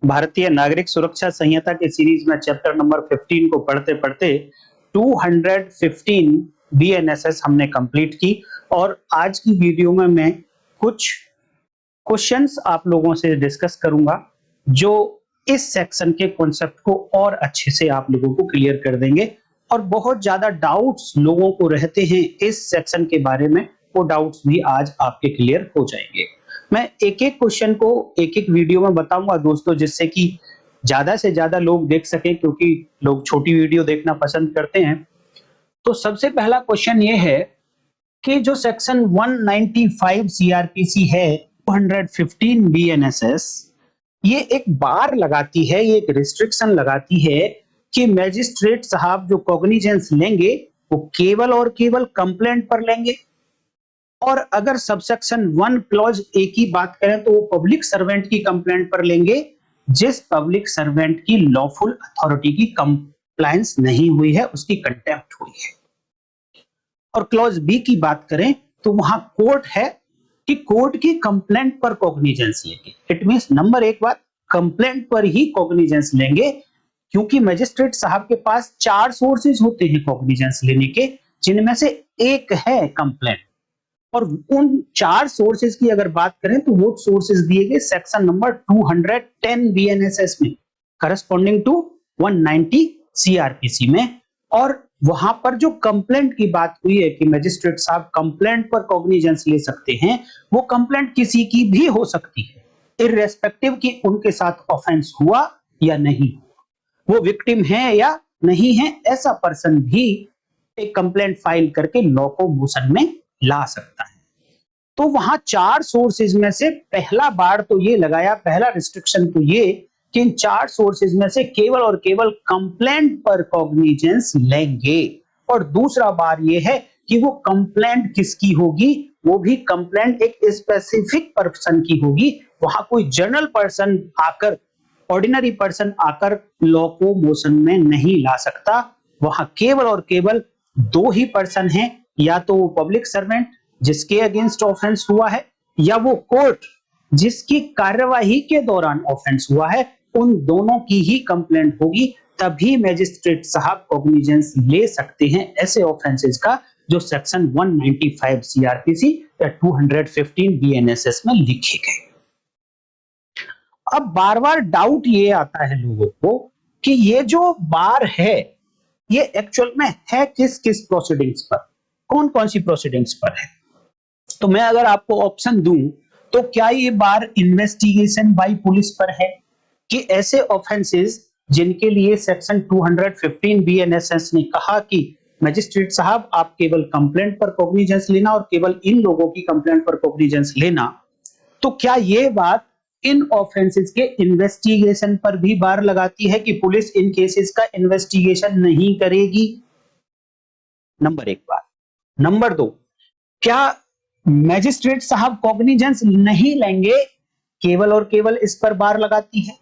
भारतीय नागरिक सुरक्षा संहिता के सीरीज में चैप्टर नंबर 15 को पढ़ते पढ़ते 215 बीएनएसएस हमने कंप्लीट की और आज की वीडियो में मैं कुछ क्वेश्चंस आप लोगों से डिस्कस करूंगा जो इस सेक्शन के कॉन्सेप्ट को और अच्छे से आप लोगों को क्लियर कर देंगे। और बहुत ज्यादा डाउट्स लोगों को रहते हैं इस सेक्शन के बारे में, वो डाउट्स भी आज आपके क्लियर हो जाएंगे। मैं एक एक क्वेश्चन को एक एक वीडियो में बताऊंगा दोस्तों, जिससे कि ज्यादा से ज्यादा लोग देख सके, क्योंकि लोग छोटी वीडियो देखना पसंद करते हैं। तो सबसे पहला क्वेश्चन ये है कि जो सेक्शन 195 सीआरपीसी है, 215 बीएनएसएस, ये एक बार लगाती है, ये एक रिस्ट्रिक्शन लगाती है कि मैजिस्ट्रेट साहब जो कॉग्निजेंस लेंगे वो केवल और केवल कंप्लेंट पर लेंगे। और अगर सबसेक्शन 1 क्लॉज ए की बात करें तो वो पब्लिक सर्वेंट की कंप्लेंट पर लेंगे जिस पब्लिक सर्वेंट की लॉफुल अथॉरिटी की कंप्लायंस नहीं हुई है, उसकी कंटेम्प्ट हुई है। और क्लॉज बी की बात करें तो वहां कोर्ट है कि कोर्ट की कंप्लेंट पर कॉग्निजेंस लेंगे। इट मींस नंबर एक बात, कंप्लेंट पर ही कॉग्निजेंस लेंगे, क्योंकि मजिस्ट्रेट साहब के पास 4 सोर्सेज होते हैं कॉग्निजेंस लेने के, जिनमें से एक है कंप्लेंट। और उन 4 सोर्सेज की अगर बात करें तो वो सोर्सेज दिए गए सेक्शन नंबर 210 बीएनएसएस में, करस्पॉन्डिंग टू 190 सीआरपीसी में। और वहां पर जो कंप्लेंट की बात हुई है कि मजिस्ट्रेट साहब कंप्लेंट पर कॉग्निजेंस ले सकते हैं, वो कंप्लेंट किसी की भी हो सकती है, इररेस्पेक्टिव कि उनके साथ ऑफेंस हुआ या नहीं हुआ, वो विक्टिम है या नहीं है, ऐसा पर्सन भी एक कंप्लेंट फाइल करके लॉ को मोशन में ला सकता है। तो वहां 4 सोर्सेज में से पहला बार तो ये लगाया, पहला रिस्ट्रिक्शन तो ये कि इन 4 सोर्सेज में से केवल और केवल कंप्लेंट पर कॉग्निजेंस लेंगे। और दूसरा बार ये है कि वो कंप्लेंट किसकी होगी, वो भी कंप्लेंट एक स्पेसिफिक पर्सन की होगी। वहां कोई जनरल पर्सन आकर, ऑर्डिनरी पर्सन आकर लॉ को मोशन में नहीं ला सकता। वहां केवल और केवल 2 ही पर्सन हैं, या तो वो पब्लिक सर्वेंट जिसके अगेंस्ट ऑफेंस हुआ है, या वो कोर्ट जिसकी कार्यवाही के दौरान ऑफेंस हुआ है। उन दोनों की ही कंप्लेंट होगी, तभी मैजिस्ट्रेट साहब कॉग्निजेंस ले सकते हैं ऐसे ऑफेंसेस का जो सेक्शन 195 सीआरपीसी या 215 बीएनएसएस में लिखे गए। अब बार बार डाउट ये आता है लोगों को कि ये जो बार है ये एक्चुअल में है किस किस प्रोसीडिंग्स पर, कौन कौन सी प्रोसीडिंग्स पर है। तो मैं अगर आपको ऑप्शन दूं तो क्या ये बार इन्वेस्टिगेशन बाय पुलिस पर है, कि ऐसे ऑफेंसेस जिनके लिए सेक्शन 215 बीएनएसएस ने कहा कि मजिस्ट्रेट साहब आप केवल कंप्लेंट पर कॉग्निजेंस लेना और केवल इन लोगों की कंप्लेंट पर कॉग्निजेंस लेना, तो क्या ये बात इन ऑफेंसेस के इन्वेस्टिगेशन पर भी बार लगाती है कि पुलिस इन केसेस का इन्वेस्टिगेशन नहीं करेगी? नंबर एक बात। नंबर 2, क्या मैजिस्ट्रेट साहब कॉग्निजेंस नहीं लेंगे केवल और केवल इस पर बार लगाती है,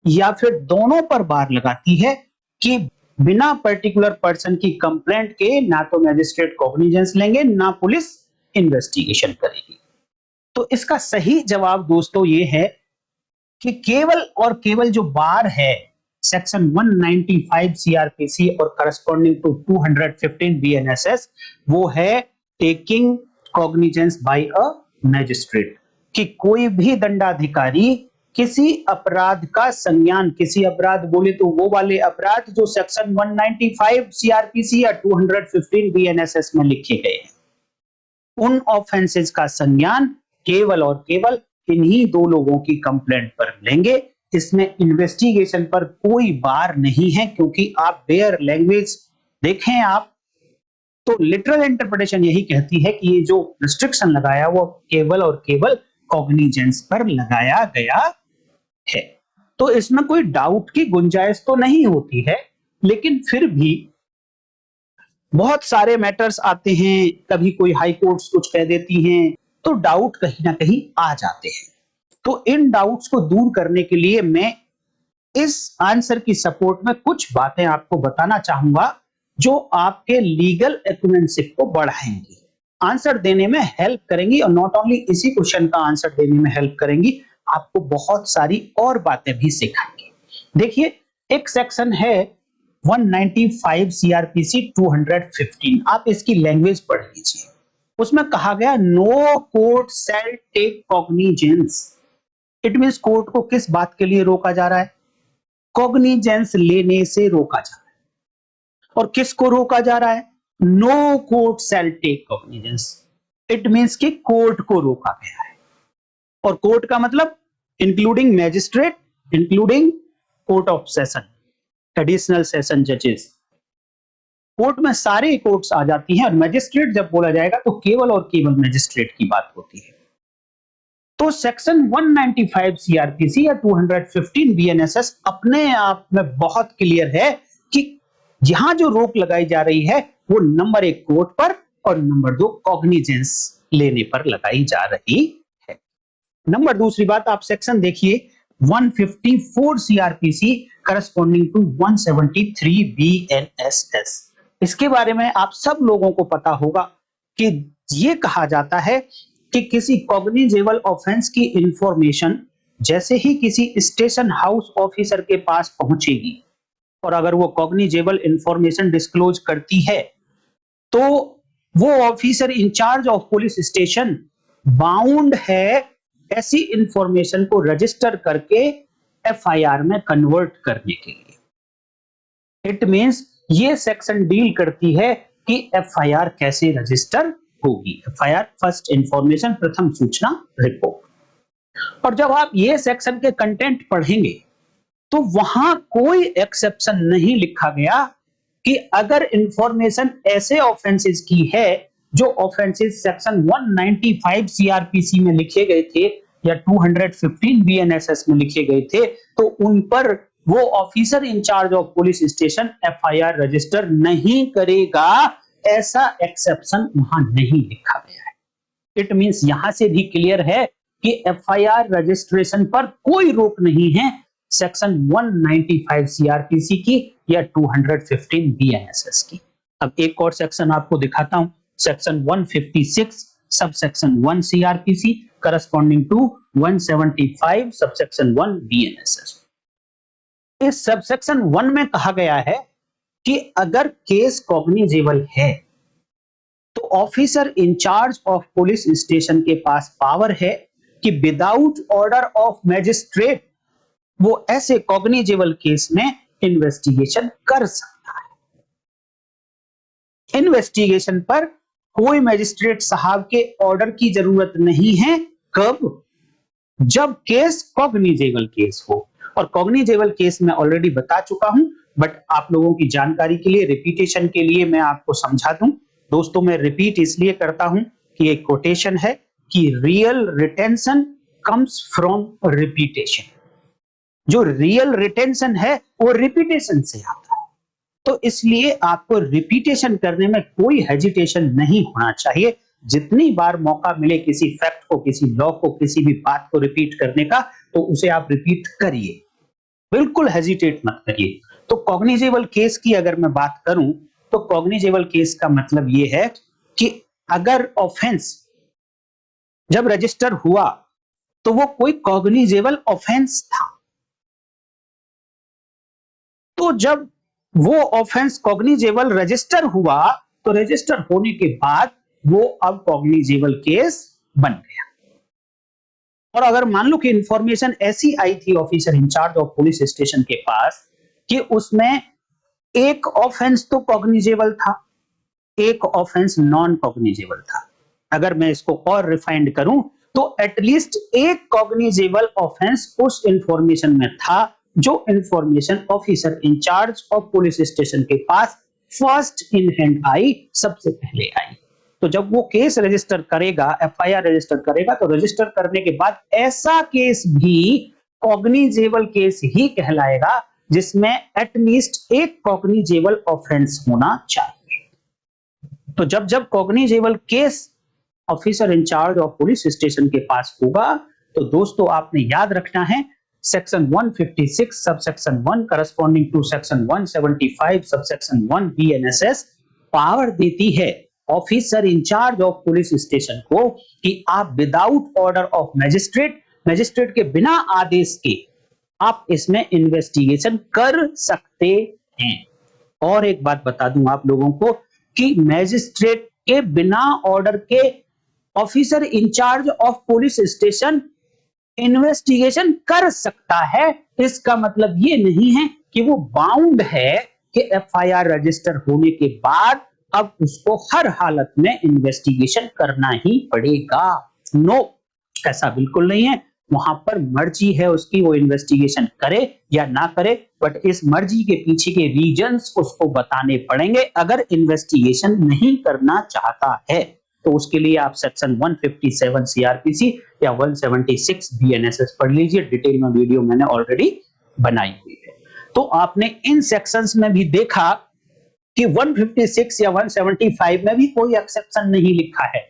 या फिर दोनों पर बार लगाती है कि बिना पर्टिकुलर पर्सन की कंप्लेंट के ना तो मैजिस्ट्रेट कॉग्निजेंस लेंगे ना पुलिस इन्वेस्टिगेशन करेगी? तो इसका सही जवाब दोस्तों ये है कि केवल और केवल जो बार है सेक्शन 195 सीआरपीसी और करस्पॉन्डिंग टू 215 बीएनएसएस, वो है टेकिंग कॉग्निजेंस बाय अ मैजिस्ट्रेट, कि कोई भी दंडाधिकारी किसी अपराध का संज्ञान, किसी अपराध बोले तो वो वाले अपराध जो सेक्शन 195 सीआरपीसी या 215 बीएनएसएस में लिखे गए हैं, उन ऑफेंसेस का संज्ञान केवल और केवल इन्हीं 2 लोगों की कंप्लेंट पर लेंगे। इसमें इन्वेस्टिगेशन पर कोई बार नहीं है, क्योंकि आप बेयर लैंग्वेज देखें आप तो लिटरल इंटरप्रिटेशन यही कहती है कि ये जो रिस्ट्रिक्शन लगाया वो केवल और केवल कॉग्निजेंस पर लगाया गया है। तो इसमें कोई डाउट की गुंजाइश तो नहीं होती है, लेकिन फिर भी बहुत सारे मैटर्स आते हैं, कभी कोई हाई कोर्ट्स कुछ कह देती हैं, तो डाउट कहीं ना कहीं आ जाते हैं। तो इन डाउट्स को दूर करने के लिए मैं इस आंसर की सपोर्ट में कुछ बातें आपको बताना चाहूंगा जो आपके लीगल एक्यूमेंशिप को बढ़ाएंगी, आंसर देने में हेल्प करेंगी, और नॉट ओनली इसी क्वेश्चन का आंसर देने में हेल्प करेंगी आपको बहुत सारी और बातें भी सिखाएंगे। देखिए, एक सेक्शन है 195 सीआरपीसी 215, आप इसकी लैंग्वेज पढ़ लीजिए। उसमें कहा गया no court shall take cognizance. It means court को किस बात के लिए रोका जा रहा है? कॉग्निजेंस लेने से रोका जा रहा है। और किसको रोका जा रहा है? No court shall take cognizance. It means कि कोर्ट को रोका गया है। और कोर्ट का मतलब including magistrate, including court of session, additional session जजेस। कोर्ट में सारे कोर्ट्स आ जाती हैं, और मैजिस्ट्रेट जब बोला जाएगा तो केवल और केवल मैजिस्ट्रेट की बात होती है। तो सेक्शन 195 सीआरपीसी या 215 बीएनएसएस अपने आप में बहुत क्लियर है कि यहां जो रोक लगाई जा रही है वो नंबर 1 कोर्ट पर और नंबर 2 कॉग्निजेंस लेने पर लगाई जा रही है। नंबर दूसरी बात, आप सेक्शन देखिए 154 सीआरपीसी करस्पॉन्डिंग टू 173 बीएनएसएस। इसके बारे में आप सब लोगों को पता होगा कि ये कहा जाता है कि किसी कॉग्निजेबल ऑफेंस की इंफॉर्मेशन जैसे ही किसी स्टेशन हाउस ऑफिसर के पास पहुंचेगी, और अगर वो कॉग्निजेबल इंफॉर्मेशन डिस्क्लोज करती है, तो वो officer in charge of police station bound है ऐसी इंफॉर्मेशन को रजिस्टर करके एफआईआर में कन्वर्ट करने के लिए। इट मींस ये सेक्शन डील करती है कि एफआईआर कैसे रजिस्टर होगी। एफआईआर फर्स्ट इंफॉर्मेशन, प्रथम सूचना रिपोर्ट। और जब आप ये सेक्शन के कंटेंट पढ़ेंगे तो वहां कोई एक्सेप्शन नहीं लिखा गया कि अगर इंफॉर्मेशन ऐसे ऑफेंसेस की है जो ऑफेंसेस सेक्शन 195 सीआरपीसी में लिखे गए थे या 215 बीएनएसएस में लिखे गए थे, तो उन पर वो officer in charge of police station FIR register नहीं करेगा। ऐसा एक्सेप्शन वहां नहीं लिखा गया है। इट मींस यहां से भी क्लियर है कि एफआईआर रजिस्ट्रेशन पर कोई रोक नहीं है सेक्शन 195 सीआरपीसी की या 215 बीएनएसएस की। अब एक और सेक्शन आपको दिखाता हूं, section 156 subsection 1 CrPC corresponding to 175 subsection 1 BNSS. इस सबसेक्शन 1 में कहा गया है कि अगर केस कॉग्निजेबल है तो officer in charge of police station के पास पावर है कि विदाउट ऑर्डर ऑफ मैजिस्ट्रेट वो ऐसे कॉग्निजेबल केस में इन्वेस्टिगेशन कर सकता है। इन्वेस्टिगेशन पर कोई मैजिस्ट्रेट साहब के ऑर्डर की जरूरत नहीं है। कब? जब केस कॉग्निजेबल केस हो। और कॉग्निजेबल केस में ऑलरेडी बता चुका हूं, बट आप लोगों की जानकारी के लिए, रिपीटेशन के लिए मैं आपको समझा दूं। दोस्तों, मैं रिपीट इसलिए करता हूं कि एक कोटेशन है कि real retention comes from repetition. जो रियल रिटेंशन है वो रिपीटेशन से आता है। तो इसलिए आपको रिपीटेशन करने में कोई हेजिटेशन नहीं होना चाहिए। जितनी बार मौका मिले किसी फैक्ट को, किसी लॉ को, किसी भी बात को रिपीट करने का, तो उसे आप रिपीट करिए, बिल्कुल हेजिटेट मत करिए। तो कॉग्निजेबल केस की अगर मैं बात करूं तो कॉग्निजेबल केस का मतलब यह है कि अगर ऑफेंस जब रजिस्टर हुआ तो वो कोई कॉग्निजेबल ऑफेंस था, तो जब वो ऑफेंस कॉग्निजेबल रजिस्टर हुआ तो रजिस्टर होने के बाद वो अब कॉग्निजेबल केस बन गया। और अगर मान लो कि इंफॉर्मेशन ऐसी आई थी officer in charge of police station के पास कि उसमें एक ऑफेंस तो कॉग्निजेबल था, एक ऑफेंस नॉन कॉग्निजेबल था। अगर मैं इसको और रिफाइंड करूं तो एटलीस्ट एक कॉग्निजेबल ऑफेंस उस इंफॉर्मेशन में था जो information officer in charge of police station के पास फर्स्ट इन हैंड आई, सबसे पहले आई। तो जब वो केस रजिस्टर करेगा, एफआईआर रजिस्टर करेगा, तो रजिस्टर करने के बाद ऐसा केस भी कॉग्निजेबल केस ही कहलाएगा जिसमें एटलीस्ट एक कॉग्निजेबल ऑफेंस होना चाहिए। तो जब जब cognizable case officer in charge of police station के पास होगा, तो दोस्तों आपने याद रखना है section 156 subsection 1 corresponding to section 175 subsection 1 BNSS power देती है officer in charge of police station को कि आप without order of magistrate magistrate के बिना आदेश के आप इसमें इन्वेस्टिगेशन कर सकते हैं। और एक बात बता दूं आप लोगों को कि मैजिस्ट्रेट के बिना ऑर्डर के officer in charge of police station investigation कर सकता है। इसका मतलब ये नहीं है कि वो बाउंड है कि एफआईआर रजिस्टर होने के बाद अब उसको हर हालत में इन्वेस्टिगेशन करना ही पड़ेगा। नो, ऐसा बिल्कुल नहीं है। वहां पर मर्जी है उसकी, वो इन्वेस्टिगेशन करे या ना करे, बट इस मर्जी के पीछे के रीजंस उसको बताने पड़ेंगे। अगर इन्वेस्टिगेशन नहीं करना चाहता है तो उसके लिए आप सेक्शन 157 सीआरपीसी या 176 बीएनएसएस पढ़ लीजिए, डिटेल में वीडियो मैंने ऑलरेडी बनाई हुई है। तो आपने इन सेक्शंस में भी देखा कि 156 या 175 में भी कोई एक्सेप्शन नहीं लिखा है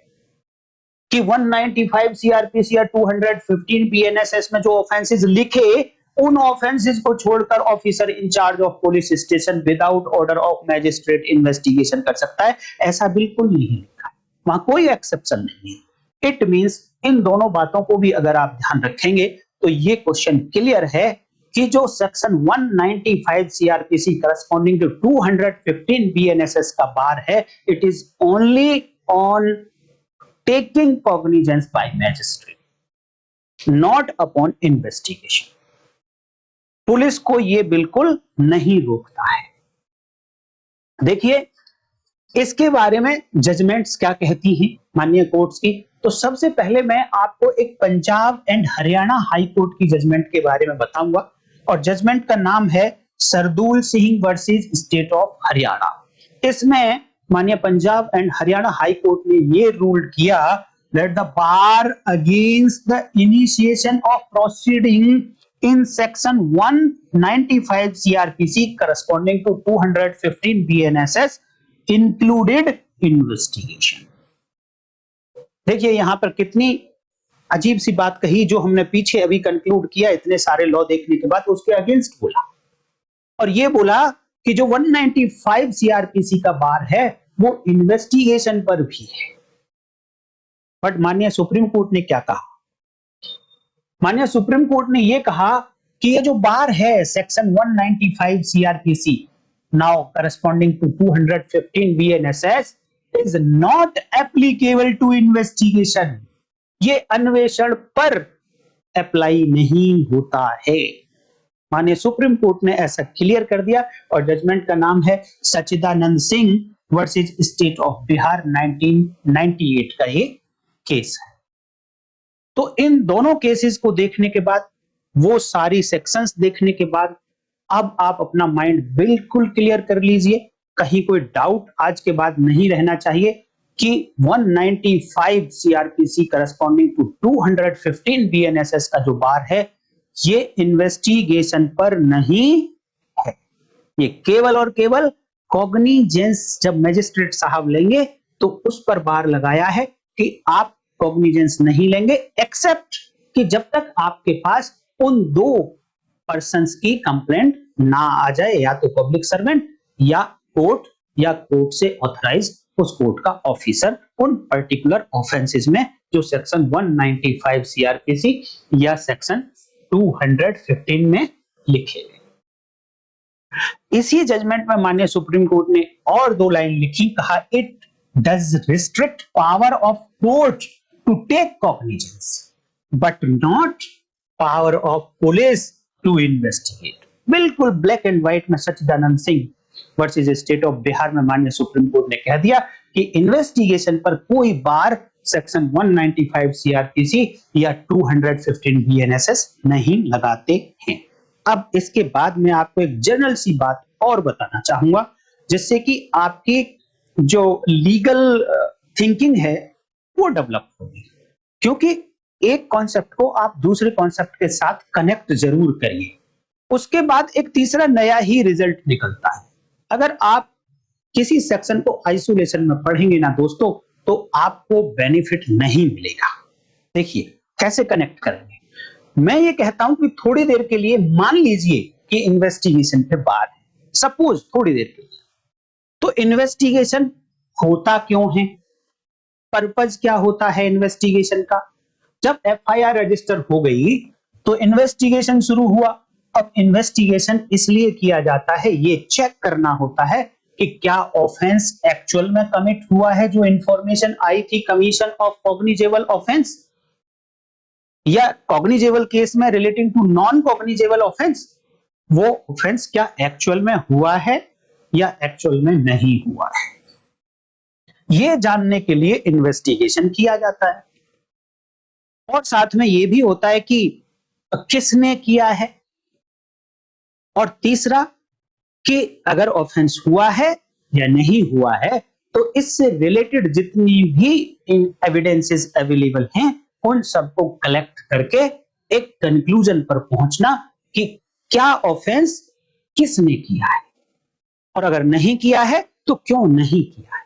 कि 195 सीआरपीसी या 215 बीएनएसएस में जो ऑफेंसेस लिखे उन ऑफेंसेस को छोड़कर officer in charge of police station without order of magistrate investigation कर सकता है। ऐसा बिल्कुल नहीं लिखा है, वहां कोई एक्सेप्शन नहीं है। इट मींस इन दोनों बातों को भी अगर आप ध्यान रखेंगे तो ये क्वेश्चन क्लियर है कि जो section 195 CrPC corresponding to 215 BNSS का बार है, it is only on taking cognizance by magistrate, not upon investigation. Police को यह बिल्कुल नहीं रोकता है। देखिए इसके बारे में जजमेंट्स क्या कहती हैं माननीय कोर्ट्स की। तो सबसे पहले मैं आपको एक Punjab and Haryana high court की जजमेंट के बारे में बताऊंगा, और जजमेंट का नाम है Sardool Singh versus state of Haryana. इसमें माननीय Punjab and Haryana high court ने ये रूल किया that the bar against the initiation of proceeding in section 195 CRPC corresponding to 215 BNSS included investigation। देखिए यहां पर कितनी अजीब सी बात कही, जो हमने पीछे अभी कंक्लूड किया इतने सारे लॉ देखने के बाद, उसके अगेंस्ट बोला। और ये बोला कि जो 195 सीआरपीसी का बार है वो इन्वेस्टिगेशन पर भी है। बट माननीय सुप्रीम कोर्ट ने क्या कहा? माननीय सुप्रीम कोर्ट ने यह कहा कि ये जो बार है section 195 CrPC now corresponding to 215 BNSS is not applicable to investigation. ये अन्वेषण पर अप्लाई नहीं होता है। माननीय सुप्रीम कोर्ट ने ऐसा क्लियर कर दिया, और जजमेंट का नाम है Sachchidanand Singh versus state of Bihar 1998 का ये केस है। तो इन दोनों केसेस को देखने के बाद, वो सारी सेक्शंस देखने के बाद, अब आप अपना माइंड बिल्कुल क्लियर कर लीजिए। कहीं कोई डाउट आज के बाद नहीं रहना चाहिए कि 195 सीआरपीसी करस्पॉन्डिंग टू 215 बीएनएसएस का जो बार है ये इन्वेस्टिगेशन पर नहीं है। ये केवल और केवल कॉग्निजेंस जब मैजिस्ट्रेट साहब लेंगे तो उस पर बार लगाया है कि आप कॉग्निजेंस नहीं लेंगे, एक्सेप्ट कि जब तक आपके पास उन दो पर्संस की कंप्लेंट ना आ जाए, या तो पब्लिक सर्वेंट या कोर्ट से ऑथराइज उस कोर्ट का ऑफिसर उन पर्टिकुलर ऑफेंसेस में जो सेक्शन 195 सीआरपीसी या सेक्शन 215 में लिखे गए। इसी जजमेंट में माननीय सुप्रीम कोर्ट ने और दो लाइन लिखी, कहा it does restrict power of court to take cognizance but not power of police to investigate. बिल्कुल ब्लैक एंड व्हाइट में Sachchidanand Singh versus state of Bihar में माननीय सुप्रीम कोर्ट ने कह दिया कि इन्वेस्टिगेशन पर कोई बार सेक्शन 195 सीआरपीसी या 215 बीएनएसएस नहीं लगाते हैं। अब इसके बाद मैं आपको एक जनरल सी बात और बताना चाहूंगा, जिससे कि आपकी जो लीगल थिंकिंग है वो डेवलप होगी। क्योंकि एक कॉन्सेप्ट को आप दूसरे कॉन्सेप्ट के साथ कनेक्ट जरूर करिए, उसके बाद एक तीसरा नया ही रिजल्ट निकलता है। अगर आप किसी सेक्शन को आइसोलेशन में पढ़ेंगे ना दोस्तों, तो आपको बेनिफिट नहीं मिलेगा। देखिए कैसे कनेक्ट करेंगे। मैं ये कहता हूं कि थोड़ी देर के लिए मान लीजिए कि इन्वेस्टिगेशन पे बात है, सपोज थोड़ी देर के लिए, तो इन्वेस्टिगेशन होता क्यों है, पर्पस क्या होता है इन्वेस्टिगेशन का। जब एफआईआर रजिस्टर हो गई तो इन्वेस्टिगेशन शुरू हुआ। अब इन्वेस्टिगेशन इसलिए किया जाता है, ये चेक करना होता है कि क्या ऑफेंस एक्चुअल में कमिट हुआ है, जो इंफॉर्मेशन आई थी कमीशन ऑफ कॉग्निजेबल ऑफेंस, या कॉग्निजेबल केस में relating to non cognizable offence, वो ऑफेंस क्या एक्चुअल में हुआ है या एक्चुअल में नहीं हुआ है। ये जानने के लिए इन्वेस्टिगेशन किया जाता है। और साथ में ये भी होता है कि किसने किया है, और तीसरा कि अगर ऑफेंस हुआ है या नहीं हुआ है तो इससे रिलेटेड जितनी भी एविडेंसेस अवेलेबल हैं उन सबको कलेक्ट करके एक कंक्लूजन पर पहुंचना कि क्या ऑफेंस किसने किया है, और अगर नहीं किया है तो क्यों नहीं किया है।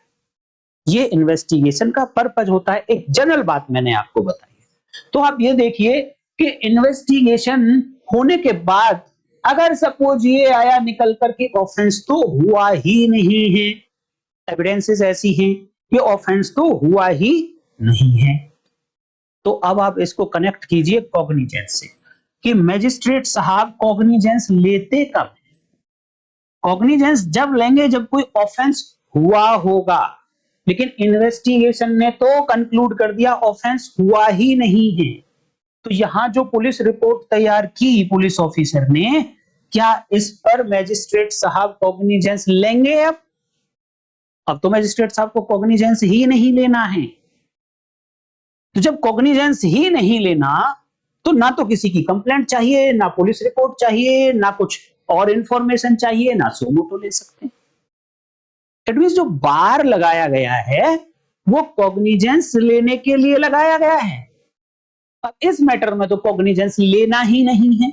ये इन्वेस्टिगेशन का पर्पज होता है। एक जनरल बात मैंने आपको बताई है। तो आप ये देखिए कि इन्वेस्टिगेशन होने के बाद अगर सपोज ये आया निकल कर कि ऑफेंस तो हुआ ही नहीं है, एविडेंसेस ऐसी हैं कि ऑफेंस तो हुआ ही नहीं है, तो अब आप इसको कनेक्ट कीजिए कॉग्निजेंस से कि मैजिस्ट्रेट साहब कॉग्निजेंस लेते कब? कॉग्निजेंस जब लेंगे जब कोई ऑफेंस हुआ होगा, लेकिन इन्वेस्टिगेशन ने तो कंक्लूड कर दिया ऑफेंस हुआ ही नहीं है। तो यहां जो पुलिस रिपोर्ट तैयार की पुलिस ऑफिसर ने, क्या इस पर मैजिस्ट्रेट साहब कॉग्निजेंस लेंगे? अब तो मैजिस्ट्रेट साहब को कॉग्निजेंस ही नहीं लेना है। तो जब कॉग्निजेंस ही नहीं लेना तो ना तो किसी की कंप्लेंट चाहिए, ना पुलिस रिपोर्ट चाहिए, ना कुछ और इंफॉर्मेशन चाहिए, ना सुमो तो ले सकते। इट मींस जो बार लगाया गया है वो कॉग्निजेंस लेने के लिए लगाया गया है। अब इस मैटर में तो कॉग्निजेंस लेना ही नहीं है,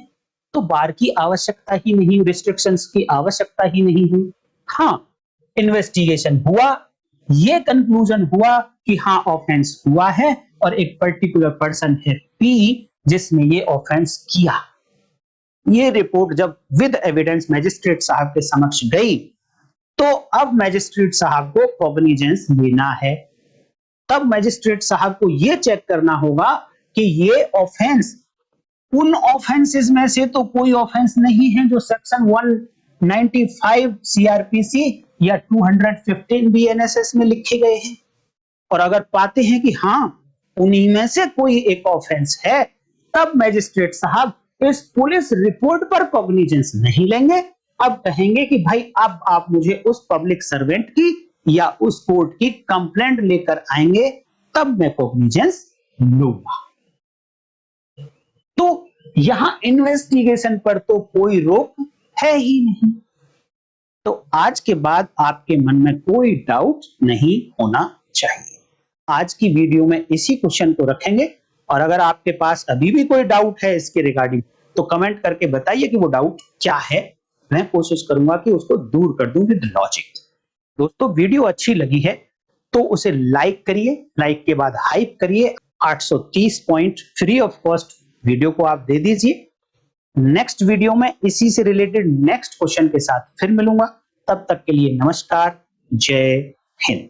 तो बार की आवश्यकता ही नहीं, रिस्ट्रिक्शंस की आवश्यकता ही नहीं हुई। हाँ, इन्वेस्टिगेशन हुआ, ये कंक्लूजन हुआ कि हाँ ऑफेंस हुआ है और एक पर्टिकुलर पर्सन है पी जिसने ये ऑफेंस किया। ये रिपोर्ट जब विद एविडेंस मैजिस्ट्रेट साहब के समक्ष गई तो अब मैजिस्ट्रेट साहब को कॉग्निजेंस लेना है। तब मैजिस्ट्रेट साहब को यह चेक करना होगा कि ये ऑफेंस उन ऑफेंसेस में से तो कोई ऑफेंस नहीं है जो सेक्शन 195 सीआरपीसी या 215 बीएनएसएस में लिखे गए हैं, और अगर पाते हैं कि हाँ उन्हीं में से कोई एक ऑफेंस है, तब मैजिस्ट्रेट साहब इस पुलिस रिपोर्ट पर कॉग्निजेंस नहीं लेंगे। अब कहेंगे कि भाई अब आप मुझे उस पब्लिक सर्वेंट की या उस कोर्ट की कंप्लेंट लेकर आएंगे, तब मैं कॉग्निजेंस लूंगा। तो यहां इन्वेस्टिगेशन पर तो कोई रोक है ही नहीं। तो आज के बाद आपके मन में कोई डाउट नहीं होना चाहिए। आज की वीडियो में इसी क्वेश्चन को रखेंगे, और अगर आपके पास अभी भी कोई डाउट है इसके रिगार्डिंग तो कमेंट करके बताइए कि वो डाउट क्या है। मैं कोशिश करूंगा कि उसको दूर कर दूं विद लॉजिक। दोस्तों, वीडियो अच्छी लगी है तो उसे लाइक करिए, लाइक के बाद हाइप करिए। 830 point free of cost video को आप दे दीजिए। नेक्स्ट वीडियो में इसी से रिलेटेड नेक्स्ट क्वेश्चन के साथ फिर मिलूंगा। तब तक के लिए नमस्कार, जय हिंद।